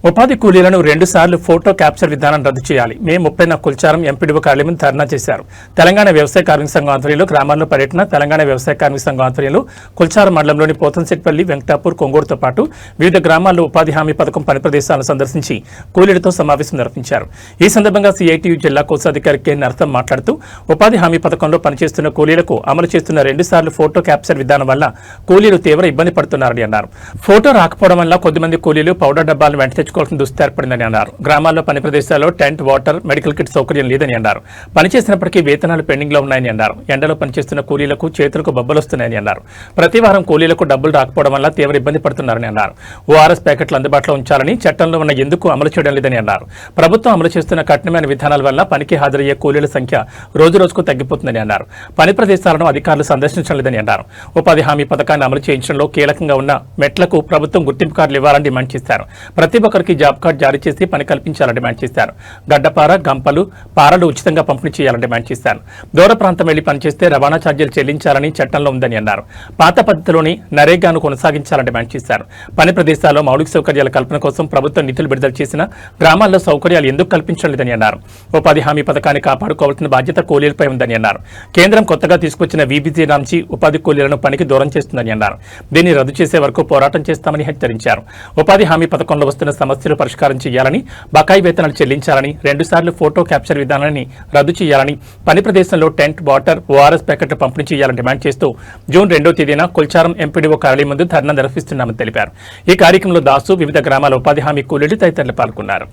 ఉపాధి కూలీలను 2 సార్లు photo capture విధానం రద్దు చేయాలి. మే 30న కుల్చారం ఎంపీడీఓ కార్యాలయం ధర్నా చేశారు. తెలంగాణ వ్యవసాయ కార్మిక సంఘం ఆధ్వర్యంలో గ్రామాల్లో పర్యటన. తెలంగాణ వ్యవసాయ కార్మిక సంఘం ఆధ్వర్యంలో కుల్చారం మండలంలోని పోతంశెట్టిపల్లి, వెంకటాపూర్, కొంగూరుతో పాటు వివిధ గ్రామాల్లో ఉపాధి హామీ పథకం పని ప్రదేశాలను సందర్శించి కూలీలతో సమావేశం నిర్వహించారు. ఈ సందర్భంగా సిఐటియు జిల్లా కోశాధికారి కె నరసం మాట్లాడుతూ ఉపాధి హామీ పథకంలో పనిచేస్తున్న కూలీలకు అమలు చేస్తున్న 2 సార్లు ఫోటో క్యాప్చర్ విధానం వల్ల కూలీలు తీవ్ర ఇబ్బంది పడుతున్నారని అన్నారు. ఫోటో రాకపోవడం వల్ల కొద్దిమంది కూలీలు పౌడర్ డబ్బాలను వెంట తెచ్చుకోవాల్సిన దుస్థితి ఏర్పడిందని అన్నారు. గ్రామాల్లో పని ప్రదేశాల్లో టెంట్, వాటర్, మెడికల్ కిట్ సౌకర్యం లేదని అన్నారు. పనిచేసినప్పటికీ వేతనాలు పెండింగ్ లో ఉన్నాయని అన్నారు. ఎండలో పనిచేస్తున్న కూలీలకు చేతులకు బొబ్బలు వస్తున్నాయని అన్నారు. ప్రతి వారం కూలీలకు డబ్బులు రాకపోవడం వల్ల తీవ్ర ఇబ్బంది పడుతున్నారని అన్నారు. ఓఆర్ఎస్ ప్యాకెట్లు అందుబాటులో ఉంచాలని, చట్టంలో ఉన్న ఎందుకు అమలు చేయడం లేదని అన్నారు. ప్రభుత్వం అమలు చేస్తున్న కఠినమైన విధానాల వల్ల పనికి హాజరయ్యే కూలీల సంఖ్య రోజురోజుకు తగ్గిపోతుందని అన్నారు. పని ప్రదేశాలను అధికారులు సందర్శించడం లేదని అన్నారు. ఉపాధి హామీ పథకాన్ని అమలు చేయించడంలో కీలకంగా ఉన్న మెట్లకు ప్రభుత్వం గుర్తింపు కార్డులు ఇవ్వాలని డిమాండ్ చేశారు. ప్రతి ఒక్కరికి జాబ్ కార్డు జారీ చేసి పని కల్పించాలని డిమాండ్ చేశారు. గడ్డపార, గంపలు, పారలు ఉచితంగా పంపిణీ చేయాలని డిమాండ్ చేశారు. దూర ప్రాంతం వెళ్లి పనిచేస్తే రవాణా ఛార్జీలు చెల్లించాలని చట్టంలో ఉందని అన్నారు. పాత పద్ధతిలోని నరేగాను కొనసాగించాలని డిమాండ్ చేశారు. పని ప్రదేశాల్లో మౌలిక సౌకర్యాల కల్పన కోసం ప్రభుత్వం నిధులు విడుదల చేసిన గ్రామాల్లో సౌకర్యాలు ఎందుకు కల్పించలేదని అన్నారు. ఉపాధి హామీ పథకాన్ని కాపాడుకోవాల్సిన బాధ్యత కూలీలపై ఉందని అన్నారు. కేంద్రం కొత్తగా తీసుకొచ్చిన వీబీజీ రామ్జీ ఉపాధి కూలీలను పనికి దూరం చేస్తుందని అన్నారు. దీన్ని రద్దు చేసే వరకు పోరాటం చేస్తామని హెచ్చరించారు. ఉపాధి హామీ పథకంలో వస్తున్న సమస్యలు పరిష్కారం చేయాలని, బకాయి వేతనాలు చెల్లించాలని, 2 సార్లు ఫోటో క్యాప్చర్ విధానాన్ని రద్దు చేయాలని, పని ప్రదేశంలో టెంట్, వాటర్, ఓఆర్ఎస్ ప్యాకెట్లు పంపిణీ చేయాలని డిమాండ్ చేస్తూ జూన్ 2వ తేదీన కుల్చారం ఎంపీడీఓ కార్యాలయం ముందు ధర్నా నిర్వహిస్తున్నామని తెలిపారు. ఈ కార్యక్రమంలో దాసు, వివిధ గ్రామాల ఉపాధి హామీ కూలీలు తదితరులు పాల్గొన్నారు.